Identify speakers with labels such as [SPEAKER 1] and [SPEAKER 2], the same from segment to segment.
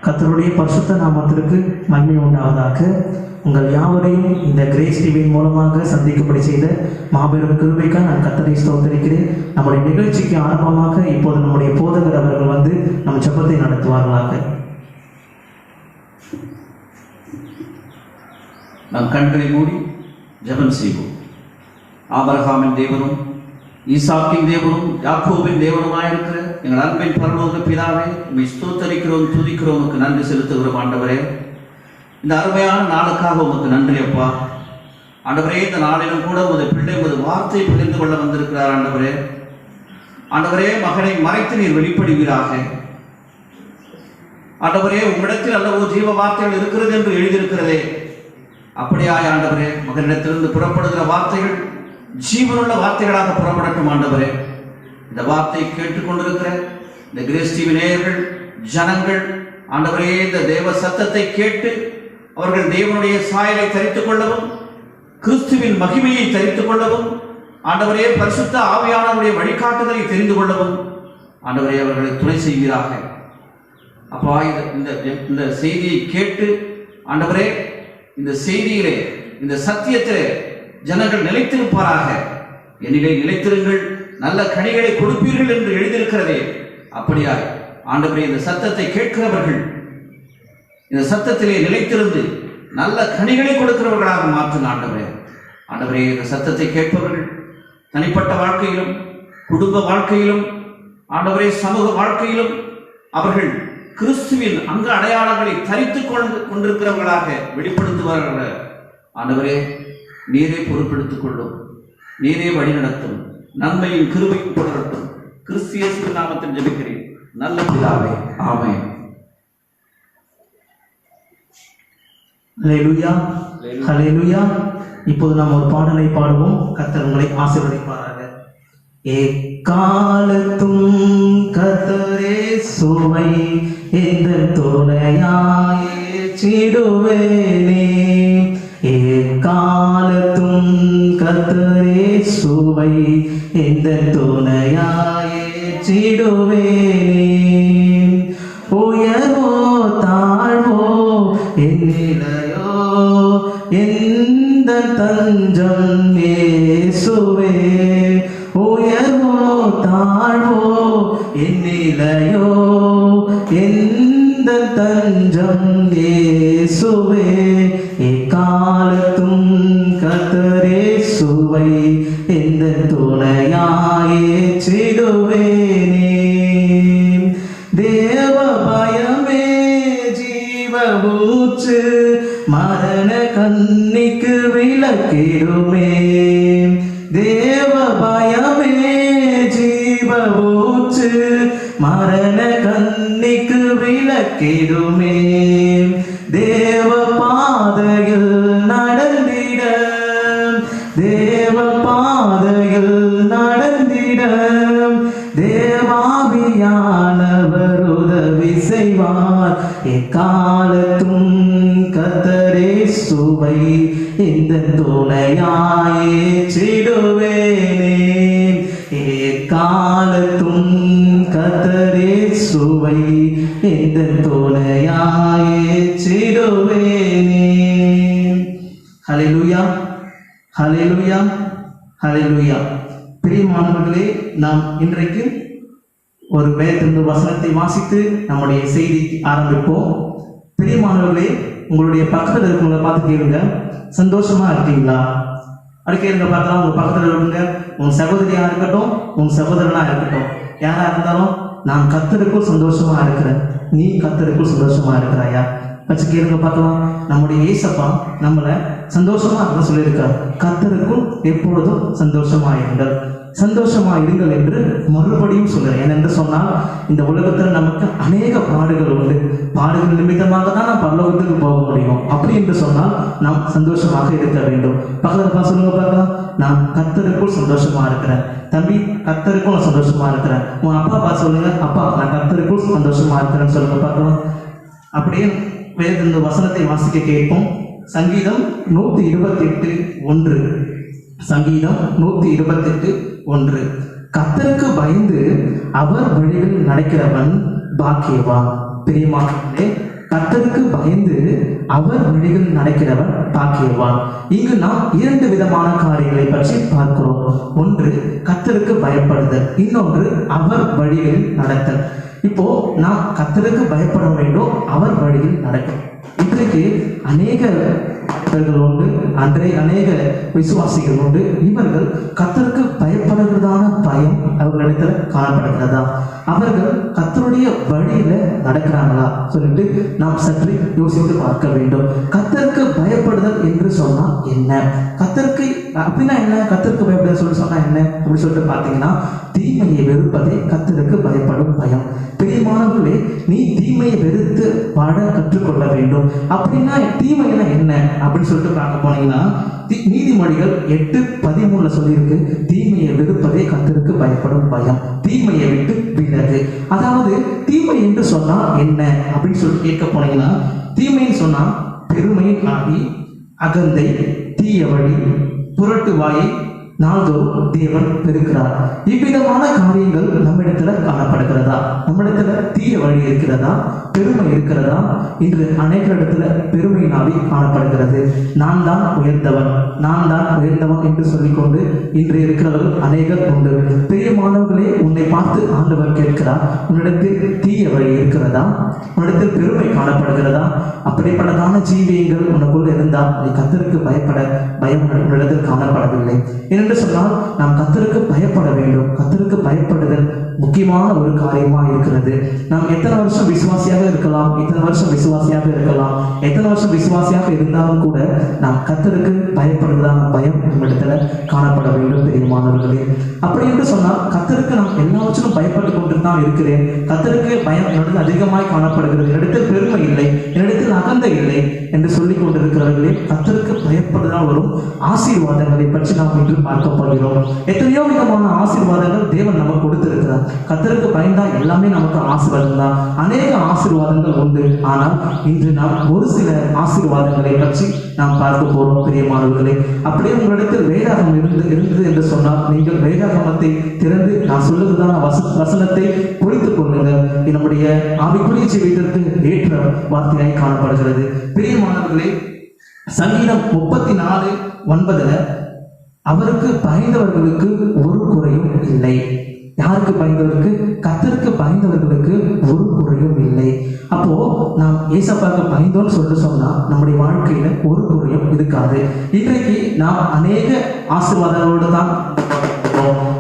[SPEAKER 1] கர்த்தருடைய பரிசுத்த நாமத்திற்கு மகிமை உண்டாவதாக. உங்கள் யாவரையும் இந்த கிரேஸ் டிவியின் மூலமாக சந்திக்கப்படி செய்த மாபெரும் கிருபைக்காக நான் கர்த்தரை ஸ்தோத்திரிக்கிறேன். நம்முடைய நிகழ்ச்சிக்கு ஆரம்பமாக இப்போது நம்முடைய போதகர் அவர்கள் வந்து நம் ஜெபத்தை நடத்துவார்களாக.
[SPEAKER 2] நாம் கண்களை மூடி ஜெபம் செய்வோம். ஆபிரகாமின் தேவனும் ஈசாக்கின் தேவனும் யாக்கோபின் தேவனுமாயிருக்கிற எங்கள் அன்பின் பரலோக பிதாவே, உம்மை ஸ்தோத்தரிக்கிறோம், துதிக்கிறோம், உமக்கு நன்றி செலுத்துகிறோம். ஆண்டவரே, இந்த அருமையான நாளுக்காக உமக்கு நன்றி அப்பா. ஆண்டவரே, இந்த நாளிலும் கூட உமது பிள்ளை உமது வார்த்தையை பகிர்ந்து கொள்ள வந்திருக்கிறார். ஆண்டவரே, ஆண்டவரே, மகனை மறைத்து நீர் வெளிப்படுவீராக. ஆண்டவரே, உம்மிடத்தில் அல்லவோ ஜீவ வார்த்தைகள் இருக்கிறது என்று எழுதியிருக்கிறதே, அப்படியாய் ஆண்டவரே, மகனிடத்திலிருந்து புறப்படுகிற வார்த்தைகள் ஜீவனுள்ள வார்த்தைகளாக புறப்படட்டும். ஆண்டவரே, இந்த வார்த்தையை கேட்டுக்கொண்டிருக்கிற இந்த கிரேஸ் டிவி நேயர்கள், ஜனங்கள் ஆண்டவரே, இந்த தேவ சத்தத்தை கேட்டு அவர்கள் தேவனுடைய சாயலை தரித்துக் கொள்ளவும், கிறிஸ்துவின் மகிமையை தரித்துக் கொள்ளவும், ஆண்டவரே, பரிசுத்த ஆவியானவருடைய வழிகாட்டுதலை தெரிந்து கொள்ளவும் ஆண்டவரே அவர்களை துணை செய்வீராக. அப்பா, இந்த செய்தியை கேட்டு ஆண்டவரே, இந்த செய்தியிலே, இந்த சத்தியத்திலே ஜனங்கள் நிலைத்திருப்பாராக. என்னிலே நிலைத்திருங்கள், நல்ல கனிகளை கொடுப்பீர்கள் என்று எழுதியிருக்கிறதே, அப்படியாய் ஆண்டவரே, இந்த சத்தத்தை கேட்கிறவர்கள் இந்த சத்தத்திலே நிலைத்திருந்து நல்ல கனிகளை கொடுக்கிறவர்களாக மாற்றும். ஆண்டவரே, ஆண்டவரே, இந்த சத்தத்தை கேட்பவர்கள் தனிப்பட்ட வாழ்க்கையிலும், குடும்ப வாழ்க்கையிலும், ஆண்டவரே, சமூக வாழ்க்கையிலும் அவர்கள் கிறிஸ்துவின் அங்க அடையாளங்களை தரித்துக் கொண்டிருக்கிறவர்களாக வெளிப்படுத்துவார்கள். ஆண்டவரே, நீரே பொறுப்பெடுத்துக் கொள்ளும், நீரே வழிநடத்தும், நன்மையும் கிருபையும் தொடரட்டும். கிறிஸ்து இயேசுவின் நாமத்தில் ஜெபிக்கிறேன் நல்ல பிதாவே, ஆமென்.
[SPEAKER 1] ஹல்லேலூயா, ஹல்லேலூயா. இப்போது நாம் ஒரு பாடலை பாடுவோம். கர்த்தர் உங்களை ஆசீர்வதிப்பாராக. எக்காலத்தும் கர்த்தரே சுவை இந்த துணையாயே சிடுவேனே, எக்காலத்தும் கர்த்தரே சுவை இந்த துணையாயே சிடுவேனே. உயர்வோ தாழ்வோ என்னிலையோ எந்த தஞ்சம் இயேசுவே, உயர்வோ தாழ்வோ என்னிலையோ எந்த தஞ்சம் இயேசுவே. எக்காலத்தும் கர்த்தரே சுவை எந்த துணையாயே சிடுவேனே. தேவ பயமே ஜீவ ஊற்று, மரண கண்ணிக்கு விலக்கிடுமே. தேவ பயமே ஜீவ ஊற்று, மரண கண்ணிக்கு விலக்கிடுமே. தேவ பாதையில் நடந்திட, தேவ பாதையில் நடந்திட தேவாவியானவர் உதவி செய்வார். எக்காலத்தும் கர்த்தரே சுவை இந்த துணையாயே சிடுவேனே. எக்காலத்தும் கர்த்தரே சுவை இந்த துணையாயே சிடுவேனே. ஹல்லேலூயா, ஹல்லேலூயா, ஹல்லேலூயா. பிரியமானவர்களே, நாம் இன்றைக்கு ஒரு வேதத்திலிருந்து வசனத்தை வாசித்து நம்முடைய செய்திக்கு ஆரம்பிப்போம். பிரியமானவர்களே, உங்களுடைய பக்கத்தில் இருக்கிறவங்களை பார்த்து கேளுங்க, சந்தோஷமா இருக்கீங்களா? அப்படி கேளுங்க பார்க்கலாம். உங்க பக்கத்தில் இருங்க, உங்க சகோதரியா இருக்கட்டும், உங்க சகோதரனா இருக்கட்டும், யாரா இருந்தாலும், நான் கர்த்தருக்குள் சந்தோஷமா இருக்கிறேன், நீ கர்த்தருக்குள் சந்தோஷமா இருக்கிறாயா? வச்சு கேளுங்க பார்க்கலாம். நம்முடைய ஏசப்பா நம்மளை சந்தோஷமா இருக்க சொல்லியிருக்கார். கர்த்தருக்குள் எப்பொழுதும் சந்தோஷமா இருங்கள், சந்தோஷமா இருங்கள் என்று மறுபடியும் சொல்கிறேன். ஏனென்று சொன்னால், இந்த உலகத்தில் நமக்கு அநேக பாடுகள் உண்டு. பாடுகள் நிமித்தமாக தான் நாம் பரலோகத்துக்கு போக முடியும். அப்படி என்று சொன்னால் நாம் சந்தோஷமாக இருக்க வேண்டும். பக்கத்தில் சொல்லுங்க பார்க்கலாம், நான் கர்த்தருக்குள் சந்தோஷமா இருக்கிறேன். தம்பி, கர்த்தருக்குள் நான் சந்தோஷமா இருக்கிறேன். உன் அப்பா சொல்லுங்க, அப்பா நான் கர்த்தருக்குள் சந்தோஷமா இருக்கிறேன்னு சொல்லுங்க பார்க்கலாம். அப்படியே வேத வசனத்தை வாசிக்க கேட்போம். சங்கீதம் 128:1. சங்கீதம் 128:1. கர்த்தருக்கு பயந்து அவர் வழியில் நடக்கிறவன் பாக்கியவான். பிரியமானவர்களே, கர்த்தருக்கு பயந்து அவர் வழிகள் நடக்கிறவன் பாக்கியவான். இங்கு நாம் 2 விதமான காரியங்களை பற்றி பார்க்கிறோம். ஒன்று கர்த்தருக்கு பயப்படுதல், இன்னொன்று அவர் வழிகளில் நடத்தல். இப்போ நாம் கர்த்தருக்கு பயப்பட வேண்டும், அவர் வழியில் நடக்கும். இன்றைக்கு அநேக உண்டு, அநேக விசுவாசிகள் உண்டு. இவர்கள் கர்த்தருக்கு பயப்படுகிறதான பயம் அவர்களிடத்தில் காணப்படுகிறதா? அவர்கள் கர்த்தருடைய வழியில நடக்கிறாங்களா சொல்லிட்டு நாம் சற்று யோசித்து பார்க்க வேண்டும். கர்த்தருக்கு பயப்படுதல் என்று சொன்னா என்ன? கர்த்தருக்கு அப்படின்னா என்ன? கர்த்தருக்கு பயப்படுதல் சொல்லி சொன்னா என்ன அப்படி சொல்லிட்டு பார்த்தீங்கன்னா, தீமையை வெறுப்பதே கர்த்தருக்கு பயப்படும் பயம். பிரியமானவர்களே, நீ தீமையை வெறுத்து வாழ கற்றுக்கொள்ள வேண்டும். அப்படின்னா தீமைனா என்ன அப்படின்னு சொல்லிட்டு பார்க்க போனீங்கன்னா, நீதிமொழிகள் 8:13 சொல்லியிருக்கு, தீமையை வெறுப்பதே கர்த்தருக்கு பயப்படும் பயம், தீமையை விட்டு விலகு. அதாவது தீமை என்று சொன்னா என்ன அப்படின்னு சொல்லி கேட்க போனீங்கன்னா, தீமைன்னு சொன்னா பெருமையின் ஆவி, அகந்தை, தீய வழி, புரட்டு வாயை நாள்தோறும் தேவன் பெருக்கிறார். இவ்விதமான காரியங்கள் நம்மிடத்துல காணப்படுகிறதா? நம்மிடத்துல தீய வழி இருக்கிறதா? பெருமை இருக்கிறதா? இன்று அநேக இடத்துல பெருமையினாவி காணப்படுகிறது. நான் தான் உயர்ந்தவன், நான் தான் உயர்ந்தவன் என்று சொல்லிக்கொண்டு இன்று இருக்கிறவர்கள் அநேகர் உண்டு. பிரியமானவர்களே, உன்னை பார்த்து ஆண்டவர் கேட்கிறார், உன்னிடத்தில் தீய வழி இருக்கிறதா? உன்னிடத்தில் பெருமை காணப்படுகிறதா? அப்படிப்பட்டதான ஜீவியங்கள் உனக்குள்ள இருந்தால் நீ கர்த்தருக்கு பயப்பட பயம் உன்னிடத்தில் காணப்படவில்லை என்று சொன்னால், நாம் கர்த்தருக்கு பயப்பட வேண்டும். கர்த்தருக்கு பயப்படுதல் முக்கியமான ஒரு காரியமா இருக்கிறது. நாம் எத்தனை வருஷம் விசுவாசியாக இருக்கலாம், எத்தனை வருஷம் விசுவாசியாக இருக்கலாம், எத்தனை வருஷம் விசுவாசியாக இருந்தாலும் கூட நாம் கர்த்தருக்கு பயப்படுவதான பயம் நம்மிடத்துல காணப்பட வேண்டும். பிரியமானவர்களே, அப்படி என்று சொன்னால் கர்த்தருக்கு நாம் எல்லாவற்றிலும் பயப்பட்டு கொண்டு தான் இருக்கிறேன். கர்த்தருக்கு பயம் என்னிடத்தில் அதிகமாய் காணப்படுகிறது, என்னிடத்தில் பெருமை இல்லை, என்னிடத்தில் அகந்தை இல்லை என்று சொல்லிக் கொண்டிருக்கிறவர்களே, கர்த்தருக்கு பயப்படுவதால் வரும் ஆசீர்வாதங்களை பற்றி நாம் இன்று பார்க்க போகிறோம். எத்தனையோ விதமான ஆசீர்வாதங்கள் தேவன் நமக்கு கொடுத்திருக்கிறார். கர்த்தருக்கு பயந்தா எல்லாமே நமக்கு ஆசீர்வாதம் தான். அநேக ஆசீர்வாதங்கள் உண்டு. ஆனால் இன்று நாம் ஒரு சில ஆசீர்வாதங்களை பற்றி நாம் பார்க்க போறோம். பிரியமானவர்களே, அப்படியே உங்களிடத்தில் வேதாகமம் இருந்தது என்று சொன்னால், நீங்கள் வேதாகமத்தை திறந்து நான் சொல்லுகிறதான வசனத்தை புரித்துக் கொள்ளுங்கள். நம்முடைய ஆவிக்குரிய ஜீவிதத்திற்கு ஏற்ற வார்த்தையாய் காணப்படுகிறது. பிரியமானவர்களே, சங்கீதம் 34:9 அவருக்கு பயந்தவர்களுக்கு ஒரு குறையும் இல்லை. யாருக்கு பயந்தவருக்கு? கர்த்தருக்கு பயந்தவர்களுக்கு ஒரு குறையும் இல்லை. அப்போ நாம் ஏசப்பாக்கு பயந்தோன்னு சொல்லிட்டு சொன்னா நம்முடைய வாழ்க்கையில ஒரு குறையும் இருக்காது. இன்றைக்கு நாம் அநேக ஆசீர்வாதங்களோடு தான்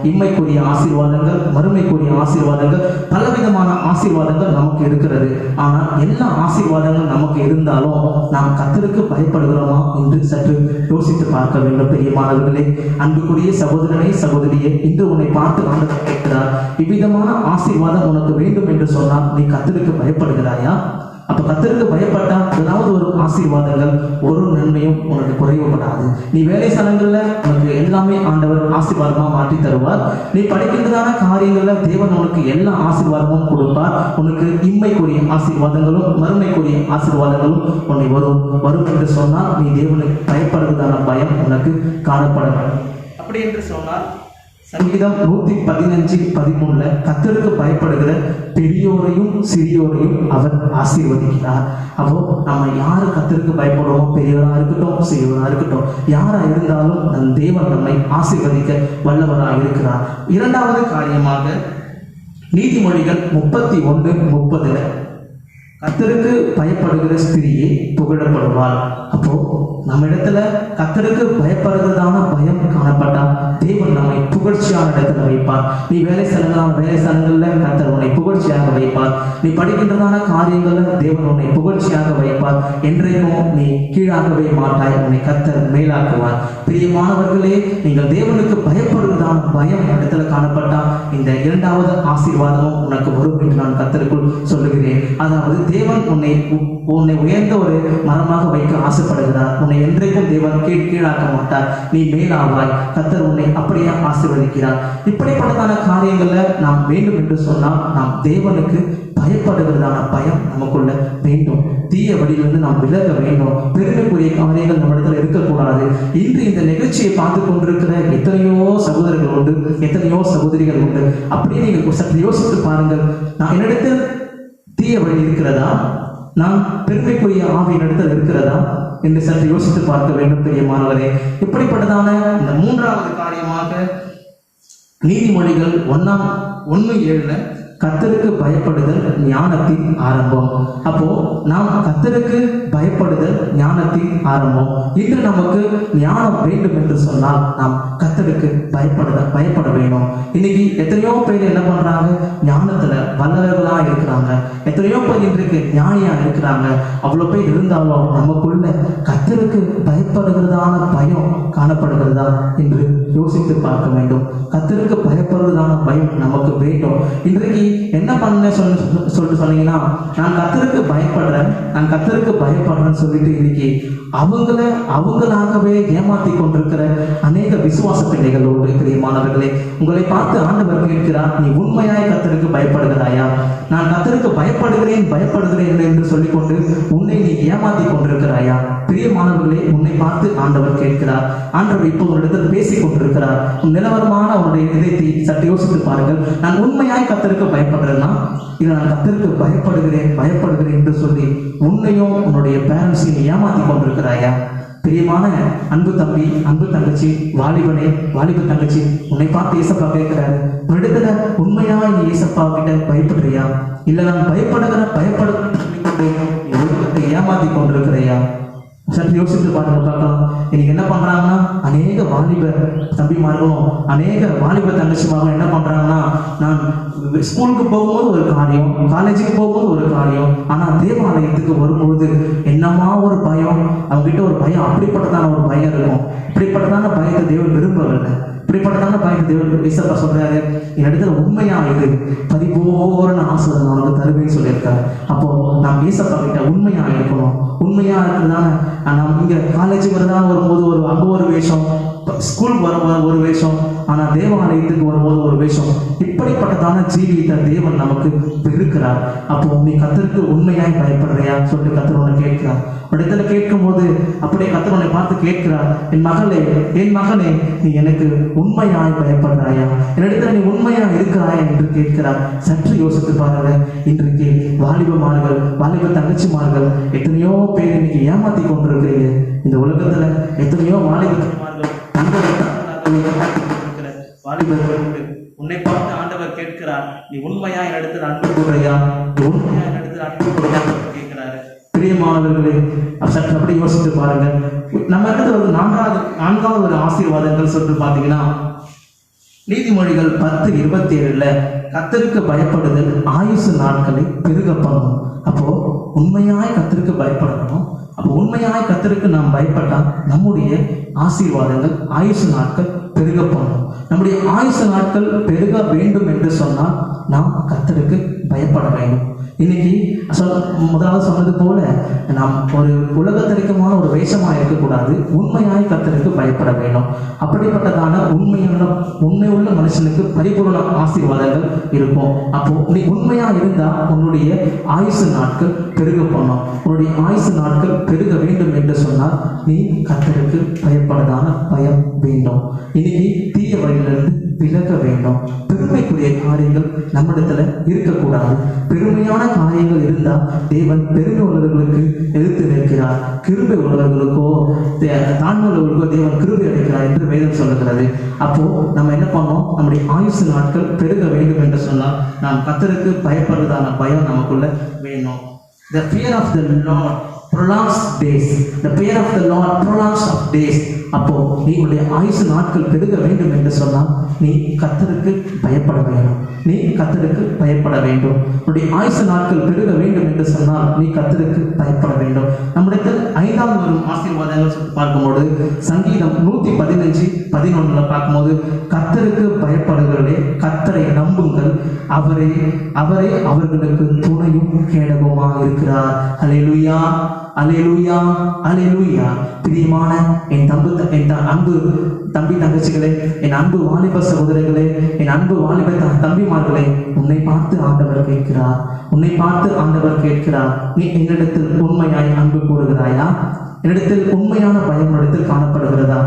[SPEAKER 1] இம்மைக்குரிய ஆசீர்வாதங்கள், மறுமைக்குரிய ஆசீர்வாதங்கள், பலவிதமான ஆசீர்வாதங்கள் நமக்கு இருக்கிறது. ஆனால் எல்லா ஆசீர்வாதங்களும் நமக்கு இருந்தாலும் நாம் கர்த்தருக்கு பயப்படுகிறோமா என்று சற்று யோசித்து பார்க்க வேண்டும். பிரியமானவர்களே, அன்புக்குரிய சகோதரனே, சகோதரியே, இன்று உன்னை பார்த்து ஆண்டவர் கேட்கிறார், இவ்விதமான ஆசீர்வாதம் உனக்கு வேண்டும் என்று சொன்னால் நீ கர்த்தருக்கு பயப்படுகிறாயா? அப்ப கர்த்தருக்கு பயப்பட்டா ஏதாவது ஒரு ஆசீர்வாதங்கள், ஒரு நன்மையும் உனக்கு குறைவுபடாது. நீ வேலை ஸ்தலங்கள்ல உனக்கு எல்லாமே ஆண்டவர் ஆசீர்வாதமா மாற்றி தருவார். நீ படிக்கின்றதான காரியங்கள்ல தேவன் உனக்கு எல்லா ஆசீர்வாதமும் கொடுப்பார். உனக்கு இம்மைக்குரிய ஆசீர்வாதங்களும் மறுமைக்குரிய ஆசீர்வாதங்களும் உன்னை வரும் என்று சொன்னால் நீ தேவனுக்கு பயப்படுவதான பயம் உனக்கு காணப்பட. அப்படி என்று சொன்னால் சங்கீதம் 115:13 கர்த்தருக்கு பயப்படுகிற பெரியோரையும் சிறியோரையும் அவர் ஆசீர்வதிக்கிறார். அப்போ நம்ம யாரு கர்த்தருக்கு பயப்படுவோம், பெரியவரா இருக்கட்டும் சிறியவரா இருக்கட்டும், யாரா இருந்தாலும் நம் தேவன் நம்மை ஆசீர்வதிக்க வல்லவராக இருக்கிறார். இரண்டாவது காரியமாக நீதிமொழிகள் 31:30 கர்த்தருக்கு பயப்படுகிற ஸ்திரியே புகழப்படுவாள். அப்போ நம்ம இடத்துல கர்த்தருக்கு பயப்படுகிறதான பயம் காணப்பட்டா தேவன் நம்மை புகழ்ச்சியான இடத்துல வைப்பார். நீ வேலை ஸ்தலங்கள்ல கர்த்தர் உன்னை புகழ்ச்சியாக வைப்பார். நீ படிக்கின்றதான காரியங்கள்ல தேவன் உன்னை புகழ்ச்சியாக வைப்பார். என்றைக்கும் நீ கீழாகவே மாட்டாய், உன்னை கர்த்தர் மேலாக்குவார். பிரியமானவர்களே, நீங்கள் தேவனுக்கு பயப்படுவதான பயம் இடத்துல காணப்பட்டா இந்த இரண்டாவது ஆசீர்வாதமும் உனக்கு வரும் என்று நான் கர்த்தருக்குள் சொல்லுகிறேன். அதாவது தேவன் உன்னை உயர்ந்த ஒரு மரமாக வைக்க ஆசைப்படுகிறார். உன்னை என்றைக்கும் தேவன் கீழாக்க மாட்டார், நீ மேலாவாய். கர்த்தர் உன்னை அப்படியே ஆசீர்வதிக்கிறார். இப்படிப்பட்டதான காரியங்கள்ல நாம் வேண்டும் என்று சொன்னால் நாம் தேவனுக்கு பயப்படுகிறதான பயம் நமக்குள்ள வேண்டும். தீய வழியிலிருந்து நாம் விலக வேண்டும். பெருமைக்குரிய காரியங்கள் நம்மிடத்தில் இருக்கக்கூடாது. இன்று இந்த நிகழ்ச்சியை பார்த்து கொண்டிருக்கிற எத்தனையோ சகோதரர்கள் உண்டு, எத்தனையோ சகோதரிகள் உண்டு. அப்படியே நீங்கள் சற்று யோசித்து பாருங்கள், நான் என்னிடத்தில் தீய வழி இருக்கிறதா, நாம் பெருமைக்குரிய ஆவியின் இடத்தில் இருக்கிறதா என்று சற்று யோசித்து பார்க்க வேண்டும் பிரியமானவரே. இப்படிப்பட்டதான இந்த மூன்றாவது காரியமாக நீதிமொழிகள் 1:7 கர்த்தருக்கு பயப்படுதல் ஞானத்தின் ஆரம்பம். அப்போ நாம் கர்த்தருக்கு பயப்படுதல் ஞானத்தின் ஆரம்பம். இன்று நமக்கு ஞானம் வேண்டும் என்று சொன்னால் நாம் கர்த்தருக்கு பயப்பட வேணும். இன்னைக்கு எத்தனையோ பேர் என்ன பண்றாங்க, ஞானத்துல வல்லவர்களா இருக்கிறாங்க. எத்தனையோ பேர் இன்றைக்கு ஞானியா இருக்கிறாங்க. அவ்வளவு பேர் இருந்தாலும் நமக்குள்ள கர்த்தருக்கு பயப்படுகிறதான பயம் காணப்படுகிறதா என்று யோசித்து பார்க்க வேண்டும். கர்த்தருக்கு பயப்படுறதான பயம் நமக்கு வேண்டும். இன்றைக்கு என்ன பண்ண சொல்லிட்டு சொன்னீங்கன்னா, நான் கர்த்தருக்கு பயப்படுறேன்னு சொல்லிட்டு இன்னைக்கு அவங்களாகவே ஏமாத்தி கொண்டிருக்கிற அநேக விசுவாச பிள்ளைகளோடு பிரியமானவர்களே, உங்களை பார்த்து ஆண்டவர் கேட்கிறார், நீ உண்மையாய் கர்த்தருக்கு பயப்படுகிறாயா? நான் கர்த்தருக்கு பயப்படுகிறேன் என்று சொல்லிக்கொண்டு உன்னை நீ ஏமாத்தி கொண்டிருக்கிறாயா? பிரியமானவர்களே, உன்னை பார்த்து ஆண்டவர் கேட்கிறார். ஆண்டவர் இப்போ ஒரு இடத்தில் பேசிக் கொண்டிருக்கிறார். நிலவரமான அவருடைய இதயத்தை சற்று யோசித்து பாருங்கள். நான் உண்மையாய் கர்த்தருக்கு பயப்படுறேன்னா, இதை நான் கர்த்தருக்கு பயப்படுகிறேன் என்று சொல்லி உன்னையும் உன்னுடைய பேரண்ட்ஸையும் ஏமாத்தி கொண்டிருக்கிறாயா? பிரியமான அன்பு தம்பி, அன்பு தங்கச்சி, வாலிப தங்கச்சி, உன்னை பார்த்து ஏசப்பா கேட்கிறாரு, ஒரு இடத்துல உண்மையா நீ ஏசப்பா கிட்ட பயப்படுறியா? இல்ல நான் பயப்படுகிறேன் உலகத்தை ஏமாத்தி கொண்டிருக்கிறையா? சற்று யோசித்து பார்க்கலாம். இன்னைக்கு என்ன பண்றாங்கன்னா, அநேக வாலிப தம்பிமார்களும் அநேக வாலிப தங்கச்சிமார்களும் என்ன பண்றாங்கன்னா, நான் ஸ்கூலுக்கு போகும்போது ஒரு காரியம், காலேஜுக்கு போகும்போது ஒரு காரியம், ஆனா தேவாலயத்துக்கு வரும்போது என்னமா ஒரு பயம், அவங்க கிட்ட ஒரு பயம், அப்படிப்பட்டதான ஒரு பயம் இருக்கும். இப்படிப்பட்டதான பயத்தை தேவன் விரும்பவில்லை. இப்படிப்பட்டதான பயத்தை தேவன் ஏசப்பா சொல்றாரு, என் இடத்துல உண்மையா இது பரிபூரண ஆசீர்வாதம் அவனுக்கு தருவேன்னு சொல்லியிருக்காரு. அப்போ நாம் ஏசப்பா கிட்ட உண்மையா இருக்கணும். உண்மையா இருக்கிறதான நாம் இங்க காலேஜுக்கு வரதான் வரும்போது அங்க ஒரு வேஷம், ஸ்கூலுக்கு வரும்போது ஒரு வேஷம், ஆனா தேவாலயத்துக்கு வரும்போது ஒரு வேஷம். இப்படிப்பட்டதான ஜீவியத்தை தேவன் நமக்கு இருக்கிறார். அப்போ நீ கர்த்தருக்கு உண்மையாய் பயப்படுறியா சொல்லிட்டு கர்த்தர் உன்னை கேட்கிறார். ஒரு இடத்துல கேட்கும் போது அப்படியே கர்த்தர் உன்னை பார்த்து கேட்கிறார், என் மகனே நீ எனக்கு உண்மையாய் பயப்படுறாயா? என்னிடத்துல நீ உண்மையா இருக்கிறாயா என்று கேட்கிறார். சற்று யோசித்து பாருங்க. இன்றைக்கு வாலிப தங்கச்சிமார்கள் எத்தனையோ பேர் இன்னைக்கு ஏமாத்தி கொண்டிருக்கிறீங்க. இந்த உலகத்துல எத்தனையோ வாலிபர்கள் உன்னை பார்த்து ஆண்டவர் கேட்கிறார், நீ உண்மையா என்னிடத்தில் அன்பு கூறுறியா? நீ உண்மையா என்னிடத்தில் அன்பு கூறுறியா கேட்கிறாரு. பிரியமானவர்களே, சற்று அப்படி யோசித்து பாருங்க. நம்ம இடத்துல ஒரு நான்காவது ஒரு ஆசீர்வாதங்கள் சொல்லிட்டு பாத்தீங்கன்னா, நீதிமொழிகள் 10:27 கர்த்தருக்கு பயப்படுதல் ஆயுசு நாட்களை பெருக பண்ணும். அப்போ உண்மையாய் கர்த்தருக்கு பயப்படணும். அப்போ உண்மையாய் கர்த்தருக்கு நாம் பயப்பட்டா நம்முடைய ஆசீர்வாதங்கள் ஆயுசு நாட்கள் பெருக பண்ணும். நம்முடைய ஆயுசு நாட்கள் பெருக வேண்டும் என்று சொன்னால் நாம் கர்த்தருக்கு பயப்பட வேண்டும். இன்னைக்கு முதலாவது சொன்னது போல நாம் ஒரு உலகத்தரிக்கமான ஒரு வேஷமாக இருக்கக்கூடாது. உண்மையாய் கர்த்தருக்கு பயப்பட வேண்டும். அப்படிப்பட்டதான உண்மையுள்ள மனுஷனுக்கு பரிபூர்ண ஆசீர்வாதங்கள் இருக்கும். அப்போ நீ உண்மையா இருந்தா உன்னுடைய ஆயுசு நாட்கள் பெருக பண்ணும். உன்னுடைய ஆயுசு நாட்கள் பெருக வேண்டும் என்று சொன்னால் நீ கர்த்தருக்கு பயப்படதான பயம் வேண்டும். இன்னைக்கு தீய வழியிலிருந்து விலக வேண்டும். பெருமைக்குரிய காரியங்கள் நம்மிடத்துல இருக்கக்கூடாது. பெருமையான காரியங்கள் இருந்தால் தேவன் பெருமை உள்ளவர்களுக்கு எதிர்த்து நிற்கிறார். கிருபை உள்ளவர்களுக்கோ தாழ்மை உள்ளவர்களுக்கோ தேவன் கிருபை அளிக்கிறார் என்று வேதம் சொல்லுகிறது. அப்போ நம்ம என்ன பண்ணோம், நம்முடைய ஆயுசு நாட்கள் பெருக வேண்டும் என்று சொன்னால் நாம் கர்த்தருக்கு பயப்படுறதான பயம் நமக்குள்ள வேணும். The fear of the Lord prolongs days. The fear of the Lord prolongs of days. அப்போ நீ உன்னுடைய ஆயுசு நாட்கள் பெருக வேண்டும் என்று சொன்னால் நீ கர்த்தருக்கு பயப்பட வேண்டும். உன்னுடைய ஆயுசு நாட்கள் பெருக வேண்டும் என்று சொன்னால் நீ கர்த்தருக்கு பயப்பட வேண்டும். நம்முடைய 5வது வரும் ஆசீர்வாதங்கள் பார்க்கும்போது சங்கீதம் 115:11 பார்க்கும்போது, கர்த்தருக்கு பயப்படுகிறவர்களே கர்த்தரை நம்புங்கள், அவரே அவர்களுக்கு துணையும் கேடகமாக இருக்கிறார். அல்லேலூயா, அல்லேலூயா, அல்லேலூயா. பிரியமான என் அன்பு தம்பி தங்கச்சிகளே, என் அன்பு வாலிப சகோதரர்களே, என் அன்பு வாலிப தம்பிமார்களே, உன்னை பார்த்து ஆண்டவர் கேட்கிறார். நீ என்னிடத்தில் உண்மையாய் அன்பு கூறுகிறாயா? என்னிடத்தில் உண்மையான பயம் என்னிடத்தில் காணப்படுகிறதா?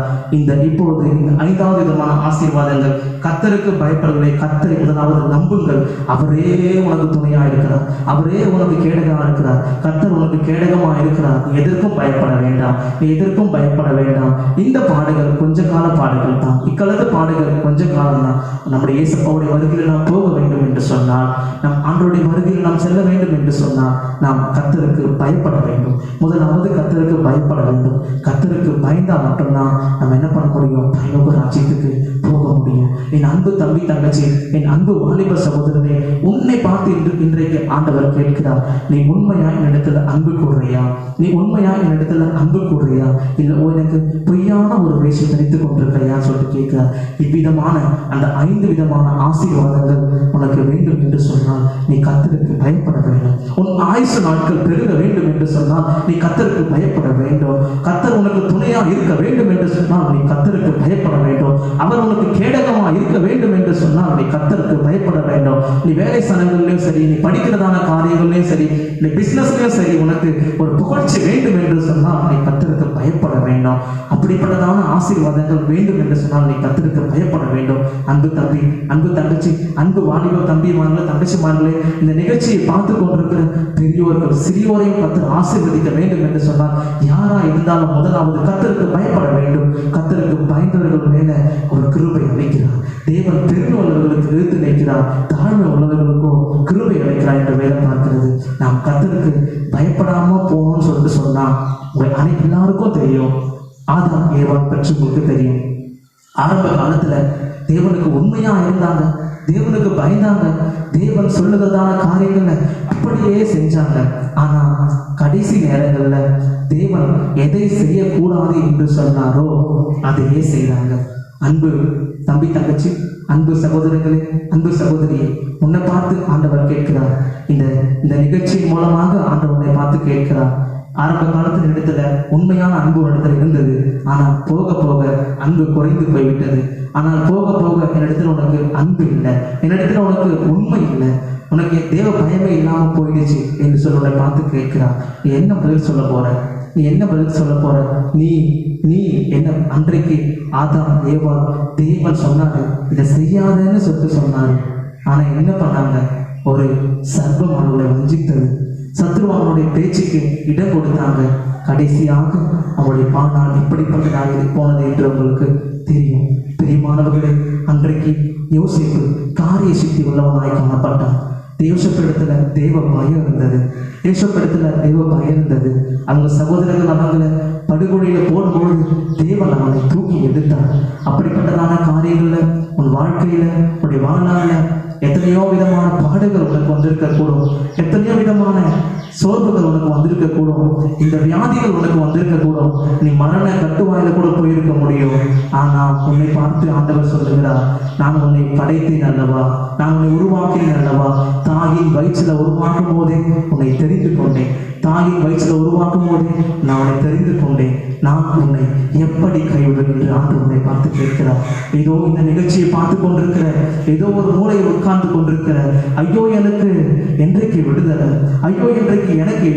[SPEAKER 1] இப்பொழுது இந்த 5வது விதமான ஆசீர்வாதங்கள், கர்த்தருக்கு பயப்படுவதை, கர்த்தரை முதலாவது நம்புங்கள். அவரே உனக்கு துணையா இருக்கிறார், அவரே உனக்கு கேடகமா இருக்கிறார், கர்த்தர் உனக்கு கேடகமா இருக்கிறார். நீ எதற்கும் பயப்பட வேண்டாம், நீ எதற்கும் பயப்பட வேண்டாம். இந்த பாடுகள் கொஞ்ச கால பாடுகள் தான், இக்கலது பாடுகள் கொஞ்ச காலம் தான். நம்முடைய இயேசுப்பாவுடைய வருகையில் நாம் போக வேண்டும் என்று சொன்னால், நம் ஆண்டவருடைய வருகையில் நாம் செல்ல வேண்டும் என்று சொன்னால், நாம் கர்த்தருக்கு பயப்பட வேண்டும். முதலாவது கர்த்தருக்கு பயப்பட வேண்டும். கர்த்தருக்கு பயந்தால் மட்டும்தான் நம்ம என்ன பண்ண முடியும்? பரலோக ராஜ்யத்துக்கு போக முடியும். என் அன்பு தம்பி தங்கச்சி, என் அன்பு வாலிப சகோதரனே, உன்னை பார்த்து இன்றைக்கு ஆண்டவர் கேட்கிறார், நீ உண்மையா என்னிடத்துல அன்பு கூறுறியா? நீ உண்மையா என்னிடத்துல அன்பு கூறுறியா? இல்லை எனக்கு பொய்யான ஒரு வேஷம் தரித்துக் கொண்டிருக்கிறியா சொல்லிட்டு கேட்கிறார். இவ்விதமான அந்த 5 விதமான ஆசீர்வாதங்கள் உனக்கு வேண்டும் என்று சொன்னால் நீ கர்த்தருக்கு பயப்பட வேண்டும். உன் ஆயுசு நாட்கள் பெருக வேண்டும் என்று சொன்னால் நீ கர்த்தருக்கு பயப்பட வேண்டும். கர்த்தர் உனக்கு துணையா இருக்க வேண்டும் என்று சொன்னால் நீ கர்த்தருக்கு பயப்பட வேண்டும். அவர் உனக்கு கேடகமா இருக்க வேண்டும் என்று சொன்னால் நீ கர்த்தருக்கு பயப்பட வேண்டும். நீ வேலை ஸ்தலங்களிலும் சரி, நீ படிக்கிறதான காரியங்களிலும் சரி, நீ பிசினஸ்லயும் சரி, உனக்கு ஒரு புகழ்ச்சி வேண்டும் என்று சொன்னால் நீ கர்த்தருக்கு பயப்பட வேண்டும். அப்படிப்பட்டதான ஆசீர்வாதங்கள் வேண்டும் என்று சொன்னால் நீ கர்த்தருக்கு பயப்பட வேண்டும். அன்பு தம்பி, அன்பு தங்கச்சி, அன்பு வாலிப தம்பிமார்களே, தங்கச்சிமார்களே, இந்த நிகழ்ச்சியை பார்த்து கொண்டிருக்கிற பெரியோர்கள், சிறியோரையும் கர்த்தர் ஆசீர்வதிக்க வேண்டும் என்று சொன்னால் யாரா இருந்தாலும் முதலாவது கர்த்தருக்கு பயப்பட வேண்டும். கர்த்தருக்கு பயந்தவர்கள் மேல ஒரு கிருபை அளிக்கிறார். தேவன் பெருமை உள்ளவர்களுக்கு எழுத்து நிற்கிறார், தாழ்மை உள்ளவர்களுக்கும் கிருபை அளிக்கிறார் என்று வேதம் பார்க்கிறது. நாம் கர்த்தருக்கு பயப்படாம போகணும்னு சொல்லிட்டு சொன்னா எல்லாருக்கும் தெரியும். ஆதாம் ஏவாள் பற்றி உங்களுக்கு தெரியும். ஆரம்ப காலத்துல தேவனுக்கு உண்மையா இருந்தாங்க, தேவனுக்கு பயந்தாங்க, தேவன் சொல்லுகிறதான காரியங்களை அப்படியே செஞ்சாங்க. ஆனா கடைசி நேரங்கள்ல தேவன் எதை செய்யக்கூடாது என்று சொன்னாரோ அதையே செய்தாங்க. அன்பு தம்பி தங்கச்சி, அன்பு சகோதரர்களே, அன்பு சகோதரியே, உன்னை பார்த்து ஆண்டவர் கேட்கிறார். இந்த நிகழ்ச்சியின் மூலமாக ஆண்டவர் உன்னை பார்த்து கேட்கிறார். ஆரம்ப காலத்தில் இடத்துல உண்மையான அன்பு இடத்துல இருந்தது, ஆனால் போக போக அன்பு குறைந்து போய்விட்டது. ஆனால் போக போக என்னிடத்துல உனக்கு அன்பு இல்லை, என்னிடத்துல உனக்கு உண்மை இல்லை, உனக்கு தேவ பயமே இல்லாமல் போயிடுச்சு என்று சொல்ல உன்னை பார்த்து கேட்கிறார். நீ என்ன பதில் சொல்ல போற? நீ என்ன பதில் சொல்ல போற? நீ என்ன? அன்றைக்கு ஆதாம் ஏவாள் தேவன் சொன்னாரு இதை செய்யாதன்னு சொல்லிட்டு சொன்னாரு. ஆனா என்ன பண்ணாங்க? ஒரு சர்வம் அவர்களை வஞ்சித்தது. சத்ருவானுடைய பேச்சுக்கு இடம் கொடுத்தாங்க. கடைசியாக அவருடைய வாழ்நாள் இப்படிப்பட்டதாக போனது என்று உங்களுக்கு தெரியும். பிரியமானவர்களே, அன்றைக்கு யோசேப்பு காரிய சக்தி உள்ளவனாய் காணப்பட்டான். யோசேப்பிடத்துல தேவ பயம் இருந்தது. யோசேப்பிடத்துல தேவ பயம் இருந்தது. அவங்க சகோதரர்கள் அவங்களை படுகொலையில போடும்பொழுது தேவன் அவனை தூக்கி எடுத்தார். அப்படிப்பட்டதான காரியங்கள்ல உன் வாழ்க்கையில, உன்னுடைய வாழ்நாள்ல எத்தனையோ விதமான பாடுகள் உனக்கு வந்திருக்க கூடும், எத்தனையோ விதமான சோர்வுகள் உனக்கு வந்திருக்க கூடும், இந்த வியாதிகள் உனக்கு வந்திருக்க கூடும், நீ மரண கட்டுவாயில கூட போயிருக்க முடியும். ஆனா உன்னை பார்த்து ஆண்டவர் சொல்லுகிறார், நான் உன்னை படைத்தேன் அல்லவா, நான் உன்னை உருவாக்கினேன் அல்லவா, தாயின் வயிற்றுல உருவாக்கும் போதே உன்னை தெரிந்து கொண்டேன், தாயின் வயிற்றுல உருவாக்கும் போதே நான் உன்னை தெரிந்து கொண்டேன், நான் உன்னை எப்படி கைவிடுவேன் என்று ஆண்டு உன்னை பார்த்து கேட்கிறார். ஏதோ இந்த நிகழ்ச்சியை பார்த்து கொண்டிருக்கிற, ஏதோ ஒரு மூலையில் உட்கார்ந்து கொண்டிருக்கிற, ஐயோ எனக்கு என்றைக்கு விடுதலை, ஐயோ எனக்கு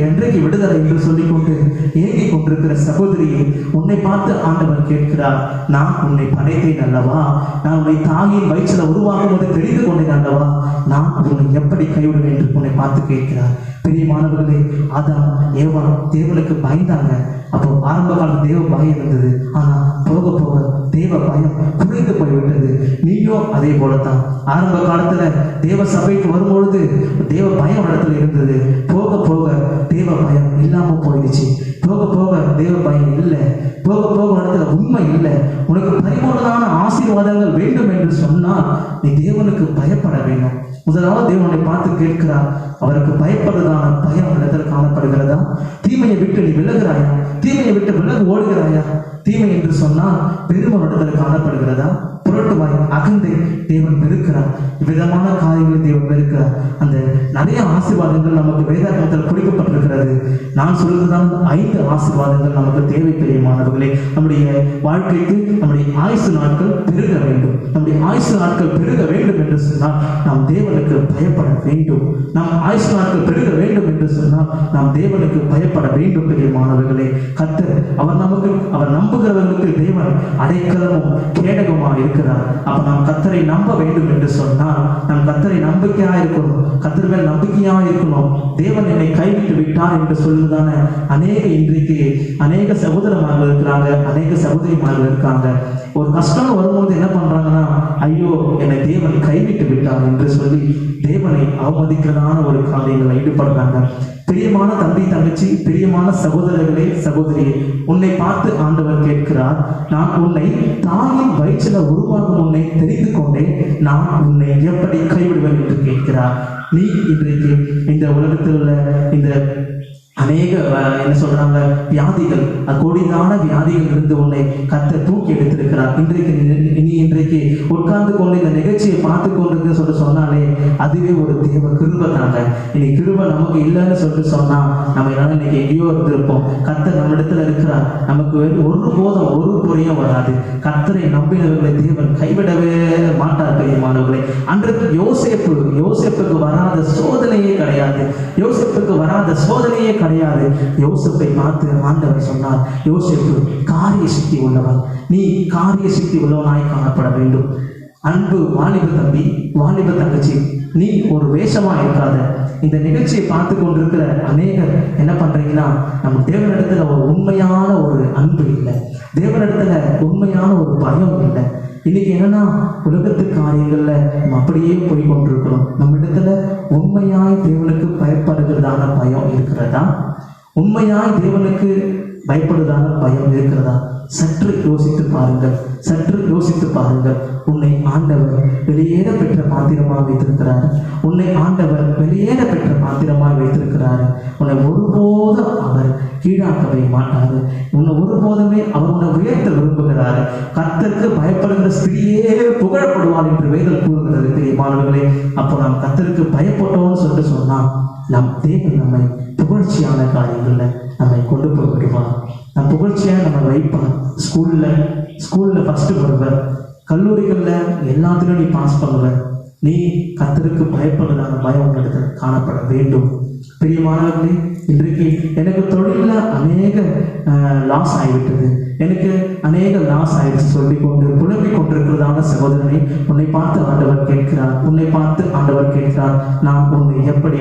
[SPEAKER 1] என்றைக்கு விடுதலை என்று சொல்லிக்கொண்டு ஏங்கிக் கொண்டிருக்கிற சகோதரியை உன்னை பார்த்து ஆண்டவர் கேட்கிறார், நான் உன்னை படைத்தேன் அல்லவா, நான் உன்னை தாயின் வயிற்றுல உருவாக்கும் போது தெரிந்து கொண்டேன் அல்லவா, நான் உன்னை எப்படி கைவிடுவேன் என்று உன்னை பார்த்து கேட்கிறார். பிரியமானவர்களே, ஆதாம் ஏவாள் தேவனுக்கு பயந்தாங்க. அப்போ ஆரம்ப காலத்து தேவ பயம் இருந்தது, ஆனா போக போக தேவ பயம் குறைந்து போய்விட்டது. நீயோ அதே போலத்தான். ஆரம்ப காலத்துல தேவ சபைக்கு வரும்பொழுது தேவ பயம் இடத்துல இருந்தது. போக போக தேவ பயம் இல்லாம போயிடுச்சு. போக போக தேவ பயம் இல்லை, போக போக இடத்துல உண்மை இல்லை. உனக்கு பரிபூர்ணமான ஆசீர்வாதங்கள் வேண்டும் என்று சொன்னால் நீ தேவனுக்கு பயப்பட வேண்டும். முதலாவது தேவனை பார்த்து கேட்கிறார், அவருக்கு பயப்படுறதான பயம் இடத்துல காணப்படுகிறதா? தீமையை விட்டு நீ விலகுறாயா? தீமையை விட்டு விலகு ஓடுகிறாயா? தீமை என்று சொன்னால் பெருமை இடத்துல காணப்படுகிறதா? புரட்டுவாய் அகந்தை தேவன் வெறுக்கிறார். விதமான காரியங்களை தேவன் வெறுக்கிறார். அந்த நிறைய ஆசீர்வாதங்கள் நமக்கு வேதாகமத்தில் குறிக்கப்பட்டிருக்கிறது. நான் சொல்வதுதான் 5 ஆசீர்வாதங்கள் நமக்கு தேவை. பிரியமானவர்களே, நம்முடைய வாழ்க்கைக்கு நம்முடைய ஆயுசு நாட்கள் பெருக வேண்டும். நம்முடைய ஆயுசு நாட்கள் பெருக வேண்டும் என்று சொன்னால் நாம் தேவனுக்கு பயப்பட வேண்டும். நம் ஆயுசு நாட்கள் பெருக வேண்டும் என்று சொன்னால் நாம் தேவனுக்கு பயப்பட வேண்டும். பிரியமானவர்களே, கர்த்தர் அவர் நம்புகிறவர்களுக்கு தேவன் அடைக்கலமும் கேடகமாக இருக்கிறார். அப்ப நாம் கர்த்தரை நம்ப வேண்டும் என்று சொன்னால் நாம் கர்த்தரை நம்பிக்கையா இருக்கணும். கர்த்தர் மேல் நம்பிக்கையா இருக்கணும். தேவன் என்னை கைவிட்டு விட்டார் என்று சொல்லுதான இன்றைக்கு அநேக சகோதரமார்கள் இருக்கிறாங்க, அநேக சகோதரிமார்கள் இருக்காங்க. ஒரு கஷ்டம் வரும்போது என்ன பண்றாங்கன்னா, ஐயோ என்னை தேவன் கைவிட்டு விட்டார் என்று சொல்லி தேவனை அவமதிக்கிறதான ஒரு காரியங்களை ஈடுபடுறாங்க. பிரியமான தம்பி, தங்கச்சி, பிரியமான சகோதரர்களே, சகோதரியே, உன்னை பார்த்து ஆண்டவர் கேட்கிறார், நான் உன்னை தாயின் வயிற்றில உருவாகும் முன்னே தெரிந்து கொண்டேன், நான் உன்னை எப்படி கைவிடுவேன் என்று கேட்கிறார். நீ இன்றைக்கு இந்த உலகத்தில் உள்ள இந்த அநேக என்ன சொல்றாங்க வியாதிகள், கொடிதான வியாதிகள் இருந்து உன்னை கர்த்தர் தூக்கி எடுத்திருக்கிறார். இன்றைக்கு உட்கார்ந்து கொண்டு இந்த நிகழ்ச்சியை பார்த்து கொண்டு சொன்னாலே அதுவே ஒரு தேவ கிருபை தாங்க. இன்னைக்கு கிருபை நமக்கு இல்லைன்னு சொல்லிட்டு சொன்னா நம்ம எல்லாரும் இன்னைக்கு எங்கேயோ இருந்திருப்போம். கர்த்தர் நம்ம இடத்துல இருக்கிறார். நமக்கு ஒரு போதும் ஒரு குறையும் வராது. கர்த்தரை நம்பினவர்களை தேவன் கைவிடவே மாட்டார். பிரியமானவர்களே, அன்றைக்கு யோசேப்புக்கு வராத சோதனையே கிடையாது. யோசேப்புக்கு வராத சோதனையே கிடையாது. யோசேப்பை பார்த்து ஆண்டவர் சொன்னார், யோசேப்பு காரிய சக்தி உள்ளவன், நீ காரிய சக்தி உள்ளவனாய் காணப்பட வேண்டும். அன்பு வாலிப தம்பி, வாலிப தங்கச்சி, நீ ஒரு வேஷமா இருக்காத. இந்த நிகழ்ச்சியை பார்த்து கொண்டிருக்கிற அநேகர் என்ன பண்றீங்கன்னா, நம்ம தேவனிடத்துல ஒரு உண்மையான ஒரு அன்பு இல்லை, தேவனிடத்துல உண்மையான ஒரு பயம் இல்லை. இன்னைக்கு என்னன்னா, உலகத்து காரியங்கள்ல நம்ம அப்படியே போய் கொண்டிருக்கிறோம். நம்ம இடத்துல உண்மையாய் தேவனுக்கு பயப்படுகிறதான பயம் இருக்கிறதா? உண்மையாய் தேவனுக்கு பயப்படுவதான பயம் இருக்கிறதா? சற்று யோசித்து பாருங்கள், சற்று யோசித்து பாருங்கள். உன்னை ஆண்டவர் வெளியேற பெற்ற பாத்திரமாக வைத்திருக்கிறார். உன்னை ஆண்டவர் வெளியேற பெற்ற பாத்திரமாக வைத்திருக்கிறார். உன்னை ஒருபோதும் அவர் கீழாக்கவே மாட்டார். உன்னை ஒருபோதுமே அவர் உன்னை உயர்த்த விரும்புகிறார். கர்த்தருக்கு பயப்படுகிற ஸ்திரீயே புகழப்படுவார் என்று வேதம் கூறுகிறது. பிரியமானவர்களே, அப்போ நாம் கர்த்தருக்கு பயப்பட்டோம்னு சொல்லிட்டு சொன்னால் நம் தேவன் நம்மை புகழ்ச்சியான காரியங்கள்ல நம்மை கொண்டு போய் விடுவார். நம் புகழ்ச்சியா நம்ம வைப்பார். ஸ்கூல்ல ஃபர்ஸ்ட் வருவர், கல்லூரிகள்ல எல்லாத்திலும் நீ பாஸ் பண்ணுவ. நீ கர்த்தருக்கு பயப்படுறதான பயம் உங்களுக்கு காணப்பட வேண்டும். பிரியமானவர்களே, இன்றைக்கு எனக்கு தொழில அநேக லாஸ் ஆகிவிட்டது, எனக்கு அநேக லாஸ் ஆயிடுச்சு சொல்லிக்கொண்டு புலம்பிக் கொண்டிருக்கிறதான சகோதரனை உன்னை பார்த்து ஆண்டவர் கேட்கிறார், நான் உன்னை எப்படி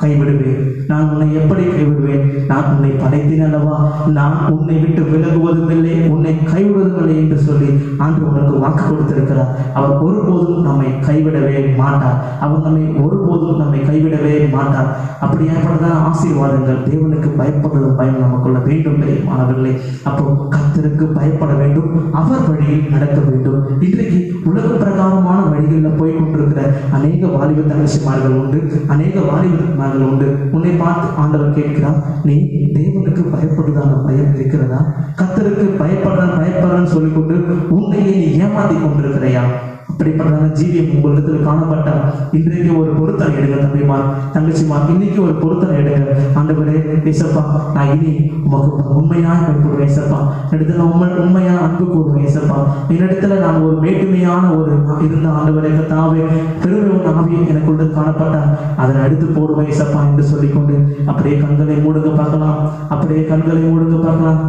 [SPEAKER 1] கைவிடுவேன்? நான் உன்னை எப்படி கைவிடுவேன்? நான் உன்னை படைத்தேன் அல்லவா? நான் உன்னை விட்டு விலகுவதும் இல்லை, உன்னை கைவிடுவதும் இல்லை என்று சொல்லி ஆண்டு உனக்கு வாக்கு கொடுத்திருக்கிறார். அவர் ஒருபோதும் நம்மை கைவிடவே மாட்டார். அவர் நம்மை கைவிடவே மாட்டார். அப்படி ஏற்பட்டதான ஆசீர்வாதங்கள், தேவனுக்கு பயப்படுவதும் பயம் நமக்குள்ள வேண்டும். மாணவர்களே, அப்போ கர்த்தருக்கு பயப்பட வேண்டும், அவர் வழியில் நடக்க வேண்டும். இன்றைக்கு உலக பிரகாரமான வழிகளில் போய் கொண்டிருக்கிற அநேக வாலிப தங்கச்சிமார்கள் உண்டு, அநேக வாலிப உண்டு. உன்னை பார்த்து ஆண்டவர் கேட்கிறார், நீ தேவனுக்கு பயப்படுவதான பயம் இருக்கிறதா? கர்த்தருக்கு பயப்படுறன்னு சொல்லிக்கொண்டு உன்னையே நீ ஏமாத்தி கொண்டிருக்கிறையா? அப்படிப்பட்ட ஜீவியம் உங்களிடத்தில் காணப்பட்டால் இன்றைக்கு ஒரு பொருத்தனை எடுங்க. தம்பிமார், தங்கச்சிமார், இன்னைக்கு ஒரு பொருத்தனை எடுங்க. ஆண்டவரே, ஏசப்பா, நான் இனி உமக்கு உண்மையாக பயப்படுவேன். ஏசப்பா, என்னிடத்துல உண்மையா அன்பு கூறுவேன். ஏசப்பா, என்னிடத்துல நான் ஒரு மேட்டுமையான ஒரு இருந்த ஆண்டவரே கர்த்தாவே, பெருமை ஒரு ஆவியை எனக்குள்ள காணப்பட்டால் அதனை அடுத்து போடுவேன் ஏசப்பா என்று சொல்லிக்கொண்டு அப்படியே கண்களை மூடுங்க பார்க்கலாம்.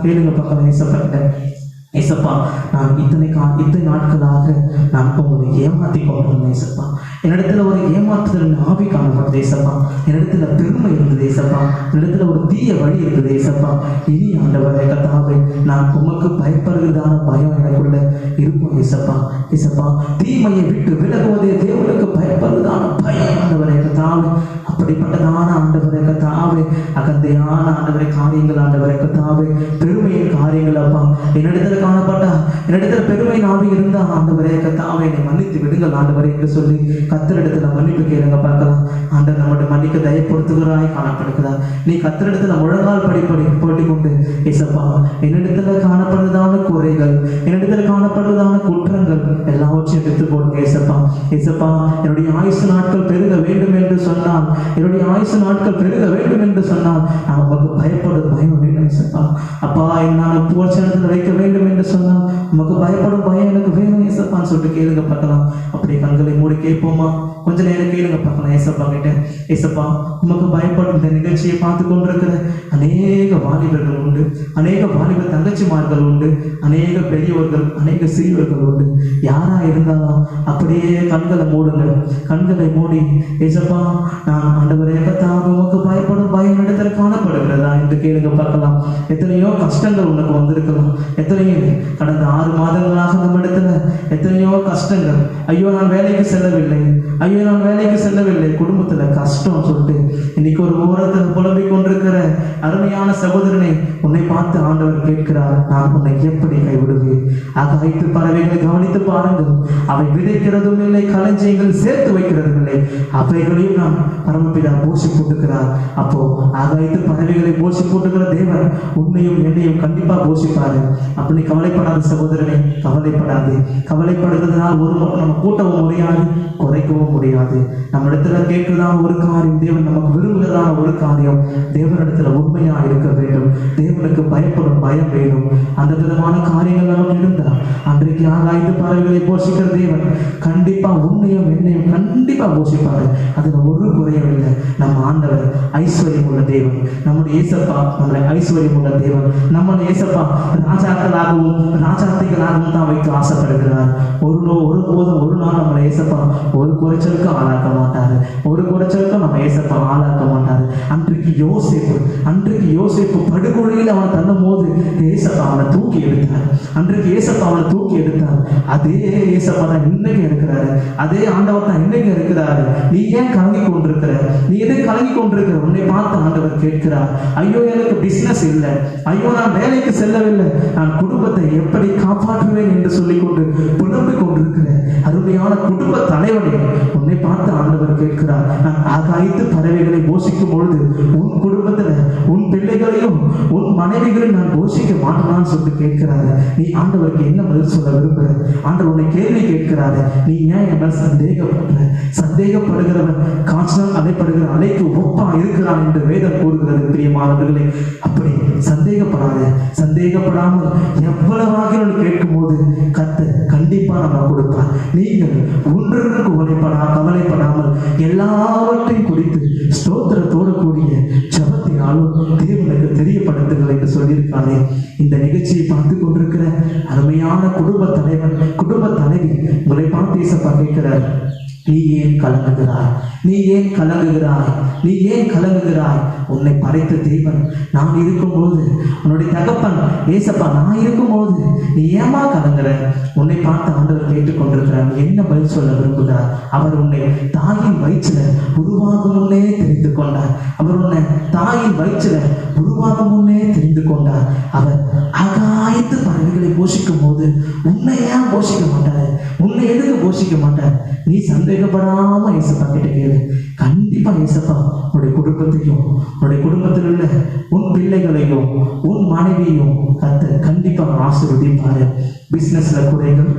[SPEAKER 1] கேளுங்க பார்க்கலாம். ஏசப்பா, நான் இத்தனை நாட்களாக நான் உங்களை ஏமாத்தி கொண்டிருந்தேன். ஏசப்பா, என்னிடத்துல ஒரு ஏமாற்றுதல் ஆவி காணப்பட்டது. ஏசப்பா, என்னிடத்துல பெருமை இருந்தது. ஏசப்பா, என்னிடத்துல ஒரு தீய வழி இருந்தது. ஏசப்பா, இனி ஆண்டவரே கர்த்தாவே, நான் உமக்கு பயப்படுகிறதான பயம் எனக்குள்ள இருக்கும். ஏசப்பா, தீமையை விட்டு விலகுவதே தேவனுக்கு பயப்படுகிறதான பயம். ஆண்டவரே கர்த்தாவே, அப்படிப்பட்டதான ஆண்டவரே கர்த்தாவே, அகந்தையான ஆண்டவரே காரியங்கள் ஆண்டவரே கர்த்தாவே, பெருமையின் காரியங்கள் அப்பா என்னிடத்துல காணப்பட்ட, என்னிடத்துல பெருமை நாவி இருந்தா ஆண்டவரே கர்த்தாவே என்னை மன்னித்து விடுங்கள் ஆண்டவரே என்று சொல்லி கர்த்தரிடத்துல மன்னிப்பு கேளுங்க பார்க்கலாம். ஆண்டவர் நம்முடைய மன்னிக்க தயப்படுத்துகிறாய் காணப்படுகிறார். நீ கர்த்தரிடத்துல முழங்கால் போட்டி கொண்டு ஏசப்பா என்னிடத்துல காணப்படுறதான குறைகள், என்னிடத்துல காணப்படுறதான குற்றங்கள் எல்லாவற்றையும் எடுத்து போடுங்க ஏசப்பா. ஏசப்பா என்னுடைய ஆயுசு நாட்கள் பெருக வேண்டும் என்று சொன்னால், என்னுடைய ஆயுசு நாட்கள் பெருக வேண்டும் என்று சொன்னால் நான் உமக்கு பயப்படும் பயம் வேண்டும் ஏசப்பா. அப்பா நான் போர்ச்சனத்தில் வைக்க வேண்டும் என்று சொன்னால் உமக்கு பயப்படும் பயம் எனக்கு வேணும் ஏசப்பான்னு சொல்லிட்டு கேளுங்க பார்க்கலாம். அப்படியே கண்களை மூடி கேட்போமா? கொஞ்ச நேரம் கேளுங்க பார்க்கலாம் ஏசப்பா கிட்ட. ஏசப்பா உமக்கு பயப்படும் இந்த நிகழ்ச்சியை பார்த்து கொண்டிருக்கிற அநேக வாலிபர்கள் உண்டு, அநேக வாலிப தங்கச்சிமார்கள் உண்டு, அநேக பெரியவர்கள், அநேக சிறியவர்கள் உண்டு. யாரா இருந்தாலும் அப்படியே கண்களை மூடுங்க. கண்களை மூடி ஏசப்பா நான் ஆண்டவரே கர்த்தாவே உமக்கு பயப்படும் பயம் இடத்துல காணப்படுகிறதா என்று கேளுங்க பார்க்கலாம். எத்தனையோ கஷ்டங்கள் உனக்கு வந்திருக்கலாம். எத்தனையோ கடந்த 6 மாதங்களாக நம்ம இடத்துல எத்தனையோ கஷ்டங்கள். ஐயோ நான் வேலைக்கு செல்லவில்லை, ஐயோ நான் வேலைக்கு செல்லவில்லை, குடும்பத்துல கஷ்டம் சொல்லிட்டு இன்னைக்கு ஒரு ஓரத்தில் புலம்பிக் கொண்டிருக்கிற அருமையான சகோதரனை உன்னை பார்த்து ஆண்டவர் கேட்கிறார், நான் உன்னை எப்படி கைவிடுவேன்? ஆகாயத்து பறவைகளை கவனித்து பாருங்கள், அவை விதைக்கிறதும் இல்லை, களஞ்சியங்கள் சேர்த்து வைக்கிறதும் இல்லை, அவைகளையும் நான் பரமபிதா போசி போட்டுக்கிறார். அப்போ ஆகாயத்து பறவைகளை போசி போட்டுக்கிற தேவன் உன்னையும் என்னையும் கண்டிப்பா போஷிப்பாரு. அப்படி கவலைப்படாத சகோதரனே, கவலைப்படாது. கவலைப்படுகிறதுனால் ஒரு நம்ம கூட்டவும் முடியாது, குறைக்கவும் முடியாது. நம்ம இடத்துல கேட்கிறதான ஒரு காரியம், தேவன் நமக்கு விரும்புகிறதான ஒரு காரியம், தேவனிடத்துல உண்மையா இருக்க வேண்டும். தேவனுக்கு பயப்படும் பயம் வேணும். அந்த விதமான காரியங்கள் நமக்கு இருந்தால் அன்றைக்கு ஆகாயத்து பறவைகளை போஷிக்கிற தேவன் கண்டிப்பா உன்னையும் என்னையும் கண்டிப்பா போஷிப்பாரு. அதுல ஒரு குறையும் இல்லை. நம்ம ஆண்டவர் ஐஸ்வர்யம் உள்ள தேவன். நம்முடைய ஏசப்பா நம்மளை ஐஸ்வர்யம் உள்ள தேவன். நம்மளை ஏசப்பா ராஜாக்களாகவும் ராஜாத்திகளாகவும் தான் வைக்க ஆசைப்படுகிறார். ஒருபோதும் ஒரு நாள் நம்மளை ஏசப்பா ஒரு குறைச்சலுக்கு ஆளாக்க மாட்டாரு, ஒரு குறைச்சலுக்கும் நம்ம ஏசப்பா ஆளாக்க மாட்டாரு. அன்றைக்கு யோசேப்பு படுகொலையில் அவனை தள்ளும் போது ஏசப்பா அவனை தூக்கி எடுத்தார். அன்றைக்கு ஏசப்பா அவனை தூக்கி எடுத்தார். அதே ஏசப்பா தான் இன்னைக்கு இருக்கிறாரு, அதே ஆண்டவர் தான் இன்னைக்கு இருக்கிறாரு. நீ ஏன் கலங்கி கொண்டிருக்கிற? நீ எதை கலங்கி கொண்டிருக்கிற? உன்னை பார்த்து ஆண்டவர் கேட்கிறார், ஐயோ எனக்கு பிசினஸ் இல்லை, ஐயோ நான் வேலைக்கு செல்லவில்லை, நான் குடும்பத்தை எப்படி காப்பாற்றுவேன் என்று சொல்லிக்கொண்டு புலம்பிக் கொண்டிருக்கிற அருமையான குடும்ப தலைவனே, உன்னை பார்த்து ஆண்டவர் கேட்கிறார், நான் ஆகாயத்து பறவைகளை போஷிக்கும் பொழுது உன் குடும்பத்துல உன் பிள்ளைகளையும் உன் மனைவிகளையும் நான் போஷிக்க மாட்டேனான்னு சொல்லிட்டு கேட்கிறாரு. நீ ஆண்டவருக்கு என்ன பதில் சொல்ல விரும்புற? ஆண்டவர் உன்னை கேள்வி கேட்கிறாரு, நீ ஏன் என்ன சந்தேகப்படுற? சந்தேகப்படுகிறவன் காய்ச்சல் அலைப்படுகிற அலைக்கு ஒப்பா இருக்கிறான் என்று வேதம் கூறுகிறது. பிரியமானவர்களே, அப்படி சந்தேகப்படாமல் எவ்வளவாக கேட்கும் போது கர்த்தர் கண்டிப்பா நம்ம கொடுப்பார். நீங்கள் ஒன்றுக்கு கவலைப்படாமல் எல்லாவற்றையும் குறித்து ஸ்தோத்திரத்தோடு கூடிய ஜபத்தினாலும் தேவனுக்கு தெரியப்படுத்துங்கள் என்று சொல்லியிருக்கானே. இந்த நிகழ்ச்சியை பார்த்து கொண்டிருக்கிற அருமையான குடும்ப தலைவன், குடும்ப தலைவி உங்களை பார்த்து ஏசப்பா கேட்கிறார், நீ ஏன் கலங்குகிறாய்? நீ ஏன் கலங்குகிறாய்? நீ ஏன் கலங்குகிறாய்? உன்னை படைத்த தேவன் நான் இருக்கும்போது, உன்னுடைய தகப்பன் ஏசப்பா நான் இருக்கும்போது நீ ஏமா கலங்குற? உன்னை பார்த்து ஆண்டவர் கேட்டுக்கொண்டிருக்கிறார். நீ என்ன பதில் சொல்ல விரும்புகிறார்? அவர் உன்னை தாயின் வயிற்றுல உருவாகும் முன்னே தெரிந்து கொண்டார். அவர் உன்னை தாயின் வயிற்றுல உருவாகும் முன்னே தெரிந்து கொண்டார். அவர் ஆகாயத்து பறவைகளை போஷிக்கும் போது உன்னை ஏன் போஷிக்க மாட்டார்? உன்னை எதுக்கு போஷிக்க மாட்டார்? நீ சந்தேகப்படாம ஏசப்பா கிட்ட கேளு. கண்டிப்பா ஏசப்பா உன்னுடைய குடும்பத்தையும் உன்னுடைய குடும்பத்தில் உள்ள உன் பிள்ளைகளையும் உன் மனைவியையும் கர்த்தர் கண்டிப்பா ஆசீர்வதிப்பாரு. பிசினஸ்ல குறைகள்,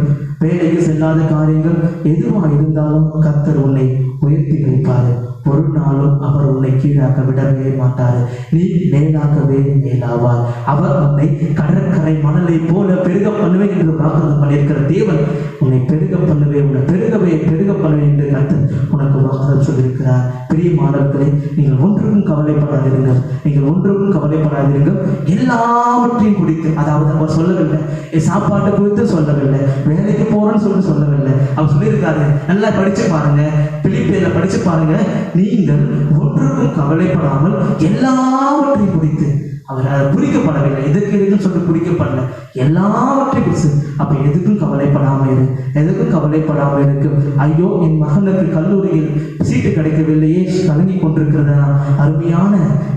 [SPEAKER 1] வேலைக்கு செல்லாத காரியங்கள் எதுவா இருந்தாலும் கர்த்தர் உன்னை உயர்த்தி வைப்பாரு. ஒரு நாளும் அவர் உன்னை கீழாக்க விடவே மாட்டாரு. நீ மேலாகவே மேலாவார். அவர் உன்னை கடற்கரை மணலை போல பெருக பண்ணுவேன் என்று வாக்குறுதி பண்ணியிருக்கிற தேவன் உன்னை பெருக பண்ணுவேன், உன்னை பெருக பண்ணுவேன் என்று கர்த்தர் உனக்கு வாக்குறுதி சொல்லியிருக்கிறார். பிரியமானவர்களே, நீங்கள் ஒன்றுக்கும் கவலைப்படாதீர்கள், நீங்கள் ஒன்றுக்கும் கவலைப்படாதீர்கள். எல்லாவற்றையும் குறித்து, அதாவது அவர் சொல்லவில்லை சாப்பாட்டை குறித்து சொல்லவில்லை, வேலைக்கு போறேன்னு சொல்லவில்லை. அவர் சொல்லியிருக்காரு, நல்லா படிச்சு பாருங்க, பிலிப்பியர்ல படிச்சு பாருங்க, நீங்கள் ஒன்றுக்கும் கவலைப்படாமல் எல்லாவற்றையும் குறித்து அவர் அதை குறிக்கப்படவில்லை. எதுக்கும் சொல்லிட்டு குறிக்கப்படல, எல்லாவற்றையும் குறித்து. அப்ப எதுக்கும் கவலைப்படாமல் இரு, எதுக்கும் கவலைப்படாமல் இருக்கு. ஐயோ என் மகனுக்கு கல்லூரியில் சீட்டு கிடைக்கவில்லையே கலங்கி கொண்டிருக்கிறதா? அருமையான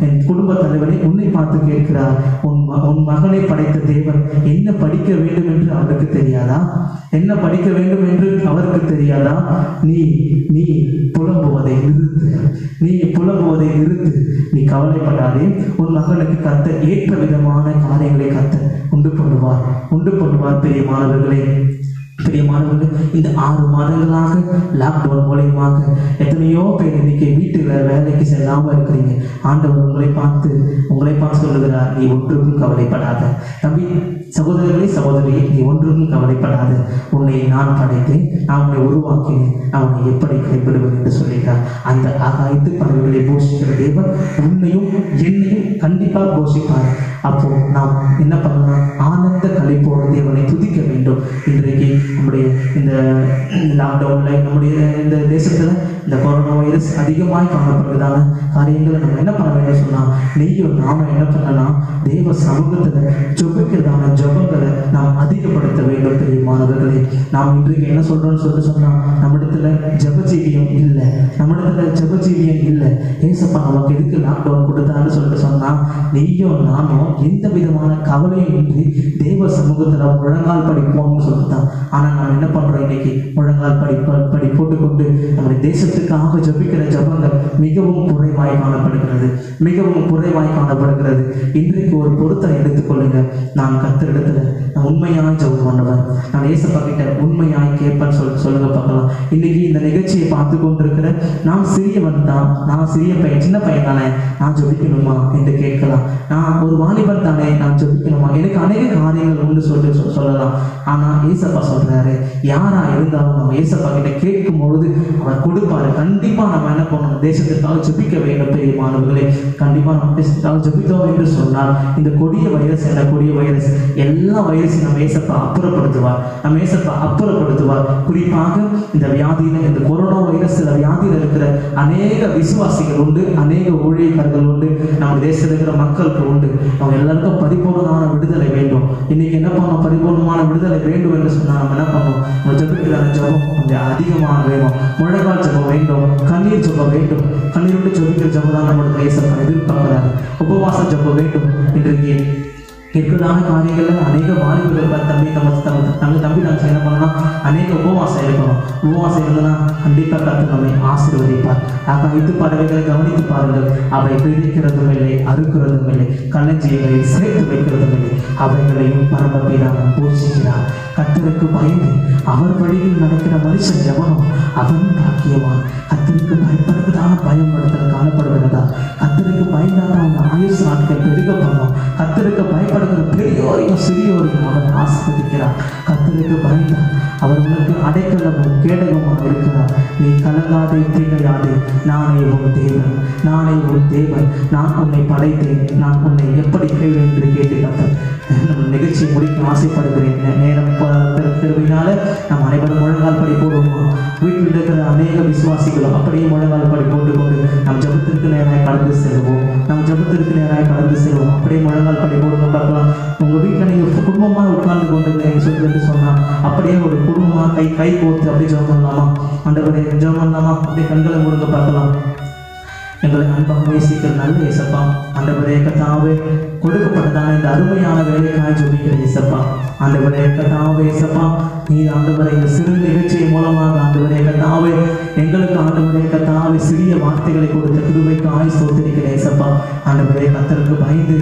[SPEAKER 1] என் குடும்ப தலைவரை உன்னை பார்த்து கேட்கிறார், உன் மகனை படைத்த தேவன் என்ன படிக்க வேண்டும் என்று அவருக்கு தெரியாதா? என்ன படிக்க வேண்டும் என்று அவருக்கு தெரியாதா? நீ நீ புலம்புவதை நிறுத்து, நீ புலம்புவதை நிறுத்து, நீ கவலைப்படாதே. உன் மகனுக்கு கர்த்தர் ஏற்ற விதமான காரியங்களை கர்த்தர் உண்டு பண்ணுவார். பிரியமானவர்களே, இந்த 6 மாதங்களாக லாக்டவுன் மூலயமாக எத்தனையோ பேர் இன்னைக்கு வீட்டுல வேலைக்கு செல்லாம இருக்கிறீங்க. ஆண்டவர் உங்களை பார்த்து சொல்லுகிறார், நீ ஒன்றுக்கும் கவலைப்படாத. தம்பி, சகோதரர்களே, சகோதரியே, நீ ஒன்றுக்கும் கவலைப்படாத. உன்னை நான் படைத்தேன், நான் உன்னை உருவாக்கினேன், நான் உன்னை எப்படி கைவிடுவேன் என்று சொல்லுகிறார். அந்த ஆகாயத்து பறவைகளை போஷிக்கிற தேவன் உன்னையும் என்னையும் கண்டிப்பாக போஷிப்பார். அப்போ நாம் என்ன பண்ணலாம்? ஆனந்த கலைப்போட தேவனை துதிக்க வேண்டும். இன்றைக்கு நம்முடைய இந்த லாக்டவுன்ல, நம்முடைய இந்த தேசத்துல இந்த கொரோனா வைரஸ் அதிகமாய் காணப்படுறதான காரியங்களை நம்ம என்ன பண்ண வேண்டும் சொன்னா, நீயும் நாம என்ன பண்ணலாம்? தேவ சமூகத்துல ஜெபிக்கிறதான ஜெபங்களை நாம் அதிகப்படுத்த வேண்டும். பிரியமானவர்களே, நாம் இன்றைக்கு என்ன சொல்றோம்னு சொன்னா, நம்மிடத்துல ஜெபஜீவியம் இல்லை. ஏசப்பா நமக்கு எதுக்கு லாக்டவுன் கொடுத்தான்னு சொன்னா, நீயும் நானும் எந்த விதமான கவலையும் இன்றி தேவ சமூகத்துல முழங்கால் படிப்போம்னு சொல்லிட்டான். ஆனா நாம் என்ன பண்றோம்? இன்னைக்கு முழங்கால் படி போட்டுக்கொண்டு நம்முடைய தேசத்துக்காக ஜபிக்கிற ஜபங்கள் மிகவும் குறைவாய் காணப்படுகிறது. இன்றைக்கு ஒரு பொருத்தம் எடுத்துக்கொள்ளுங்க. நான் கர்த்தரிடத்துல நான் உண்மையாய் ஜபம் பண்ணுவேன், நான் ஏசப்பா கிட்ட உண்மையாய் கேட்பேன்னு சொல்லுங்க பார்க்கலாம். இன்னைக்கு இந்த நிகழ்ச்சியை பார்த்து கொண்டிருக்கிற நான் சிறியவன் தான், நான் சிறிய பையன், சின்ன பையன் தானே, நான் ஜபிக்கணுமா என்று கேட்கலாம். நான் ஒரு வாலிபன் தானே, நான் ஜபிக்கணுமா? எனக்கு அநேக காரியங்கள் உண்டு சொல்லலாம். ஆனா ஏசப்பா சொல்றாரு, யாரா இருந்தாலும் நம்ம ஏசப்பா கிட்ட கேட்கும் பொழுது அவர் கொடுப்பாரு. கண்டிப்பா நம்ம என்ன பண்ணணும்? தேசத்திற்காக ஜபிக்க வேண்டும். பெரியமானவர்களே, கண்டிப்பா நம்ம தேசத்திற்காக ஜபித்தோம் என்று சொன்னால் இந்த கொடிய வைரஸ் எல்லா வைரஸையும் நம்ம ஏசப்பா அப்புறப்படுத்துவார். குறிப்பாக இந்த வியாதியில, இந்த கொரோனா வைரஸ் வியாதியில் இருக்கிற அநேக விசுவாசிகள் உண்டு, அநேக ஊழியர்கள் உண்டு, நம்ம தேசத்தில் இருக்கிற மக்களுக்கு உண்டு. அவங்க எல்லாருக்கும் பரிபூர்ணமான விடுதலை வேண்டும். இன்னைக்கு என்ன பண்ணோம்? பரிபூர்ணமான விடுதலை வேண்டும் என்று சொன்னால் நம்ம என்ன பண்ணோம்? நம்ம ஜபிக்கிறான ஜபம் கொஞ்சம் அதிகமாக வேணும். முழங்கால் ஜபம் வேண்டும், கண்ணீர் ஜபம் வேண்டும். கண்ணீர் விட்டு ஜபிக்கிற ஜபம் தான் நம்மளோட ஏசப்பா எதிர்பார்க்கிறாரு. உபவாச ஜபம் வேண்டும். இன்றைக்கு இருக்கிறதான காரியங்கள்ல அநேக வாலிபர்கள் தம்பி நம்ம என்ன பண்ணலாம்? அநேக உபவாசம் இருக்கணும். உபவாசம் இருந்ததுன்னா கண்டிப்பாக கர்த்தர் நம்மை ஆசீர்வதிப்பார். ஆகாயத்து பறவைகளை கவனித்து பாருங்கள், அவை பிரிக்கிறதும் இல்லை, அறுக்கிறதும் இல்லை, களஞ்சியங்களை சேர்த்து வைக்கிறதும் இல்லை, அவைகளையும் பரமபிதானம் போஷிக்கிறார். கர்த்தருக்கு பயந்து அவர் வழியில் நடக்கிற மனுஷன் எவனோ அவன் பாக்கியவான். கர்த்தருக்கு பயப்படுவதான பயன்படுத்தல் காணப்படுகிறதா? கர்த்தருக்கு பயந்தாதான் அவங்க ஆயுசு நாட்கள் பெருகப்படும். கர்த்தருக்கு பயப்படுகிற பெரியோரையும் சிறியோரையும் அவர் ஆசீர்வதிக்கிறார். கர்த்தருக்கு பயந்தார் அவர் உனக்கு அடைக்கலமும் கேடகமாக இருக்கிறார். நீ கலங்காதே, திகையாதே, நானே உன் தேவன், நான் உன்னை படைத்தேன், நான் உன்னை எப்படி கைவிடுவேன் என்று கேட்டு கர்த்தர் நிகழ்ச்சியை முடிக்க ஆசைப்படுகிறேன். நேரம் திருவினால நாம் அனைவரும் முழங்கால் படி போடுவோமா? வீட்டில் இருக்கிற அநேக விசுவாசிகளும் அப்படியே முழங்கால் படி போட்டுக்கொண்டு நம் ஜபத்திற்கு நேராக கடந்து செல்வோம். அப்படியே முழங்கால் படி போடுங்க பார்க்கலாம். உங்க வீட்டில் நீங்க குடும்பமாக உட்கார்ந்து கொண்டு சொல்லிட்டு சொன்னா அப்படியே ஒரு குடும்பமாக கை கோர்த்து அப்படியே ஜபம் பண்ணலாமா? ஆண்டவரே ஜபம் பண்ணலாமா? அப்படியே கண்களை மூடுங்க பார்க்கலாம். எங்களை அன்பாக நேசிக்கிற நல்ல ஏசப்பா, ஆண்டவரே கர்த்தாவே, கொடுக்கப்பட்டதான இந்த அருமையான வேலைக்காக ஜெபிக்கிற ஏசப்பா, ஆண்டவரே கர்த்தாவே ஏசப்பா, நீ ஆண்டவரே இந்த சிறு நிகழ்ச்சியின் மூலமாக ஆண்டவரே கர்த்தாவே எங்களுக்கு ஆண்டவரே கர்த்தாவே சிறிய வார்த்தைகளை கொடுத்த கிருபைக்காய் ஸ்தோத்திரிக்கிற ஏசப்பா. ஆண்டவரே கர்த்தருக்கு பயந்து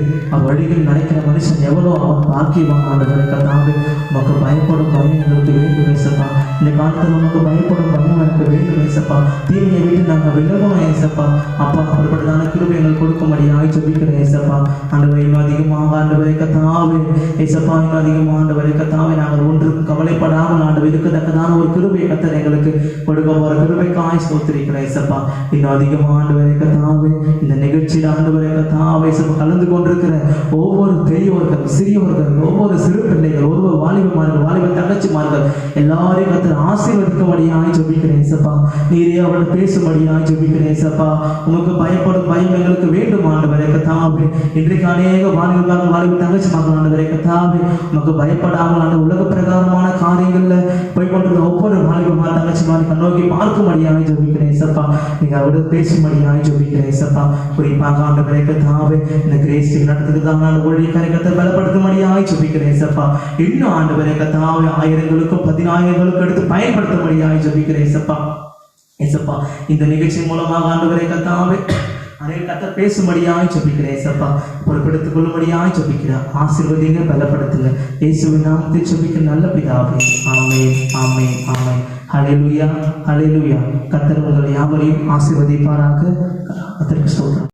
[SPEAKER 1] வழியில் நடக்கிற மனுஷன் எவ்வளோ அவன் பாக்கியவான். ஆண்டவரே கர்த்தாவே, உமக்கு பயப்படும் பயம் எங்களுக்கு வேண்டும் ஏசப்பா. இந்த காலத்தில் உமக்கு பயப்படும் பயம் எனக்கு வேண்டும் ஏசப்பா. தீமையை விட்டு நாங்கள் விலகணும் ஏசப்பா. அப்பா, அப்படிப்பட்டதான கிருபை எங்களுக்கு கொடுக்கும்படியாக ஜெபிக்கிறேன் ஏசப்பா. ஆண்டவரே இன்னும் அதிகமாக ஆண்டவரே கர்த்தாவே ஏசப்பா, இன்னும் அதிகமான ஆண்டவரே கத்தாவே நாங்கள் ஒன்றுக்கும் கவலைப்படாமல் ஆண்டவர் இருக்கத்தக்கதான ஒரு கிருபையை கத்தர் எங்களுக்கு கொடுக்க போற கிருபைக்காய் ஸ்தோத்திரிக்கிறேன் ஏசப்பா. இன்னும் அதிகமாக ஆண்டவரே கத்தாவே இந்த நிகழ்ச்சியில் ஆண்டவரே கத்தாவே கலந்து கொண்டிருக்கிற ஒவ்வொரு பெரியவர்கள் சிறியவர்கள் ஒவ்வொரு சிறு பிள்ளைகள் ஒவ்வொரு வாலிபமார்கள் வாலிப தங்கச்சிமார்கள் எல்லாரையும் கத்தர் ஆசீர்வதிக்கும்படியாய் ஜெபிக்கிறேன் ஏசப்பா. நீரே அவர்கள் பேசும்படியாய் ஜெபிக்கிறேன் ஏசப்பா. உமக்கு பயப்படும் பயம் எங்களுக்கு வேண்டும் ஆண்டவரே கத்தாவே. இன்றைக்கு அநேக வாலிபர்கள் வாலிப தங்கச்சிமார்கள் ஆண்டவரே கத்தாவே உமக்கு பயப்படாமல் ஆண்டு உலக பிரகாரமான காரியங்கள்ல போய் கொண்டிருந்த ஒவ்வொரு வாலிபமான தங்கச்சிமாரை கண்ணோக்கி பார்க்கும்படியாய் ஜெபிக்கிறேன் ஏசப்பா. நீங்க அவரோட பேசும்படியாய் ஜெபிக்கிறேன் ஏசப்பா. குறிப்பாக ஆண்டவரே கத்தாவே இந்த கிரேஸ் நடத்துறதுதான் நான் ஊழியக்காரை கத்தை பலப்படுத்தும்படியாய் ஜெபிக்கிறேன் ஏசப்பா. இன்னும் ஆண்டவரே கத்தாவே ஆயிரங்களுக்கும் 10,000ங்களுக்கும் எடுத்து பயன்படுத்தும்படியாய் ஜெபிக்கிறேன் ஏசப்பா. ஏசப்பா இந்த நிகழ்ச்சி மூலமாக ஆண்டவரே கத்தாவே அநேக கத்தர் பேசும்படியாய் ஜெபிக்கிறேன் ஏசப்பா. பொறுப்பெடுத்துக் கொள்ளும்படியாய் ஜெபிக்கிறேன். ஆசீர்வதிங்க பலப்படுத்துங்க. இயேசுவின் நாமத்தில் ஜெபிக்கிற நல்ல பிதாவே. ஆமென் ஆமென் ஆமென். ஹல்லேலூயா ஹல்லேலூயா. கர்த்தர் உங்கள் யாவரையும் ஆசீர்வதிப்பாராக. கர்த்தருக்கு ஸ்தோத்திரம்.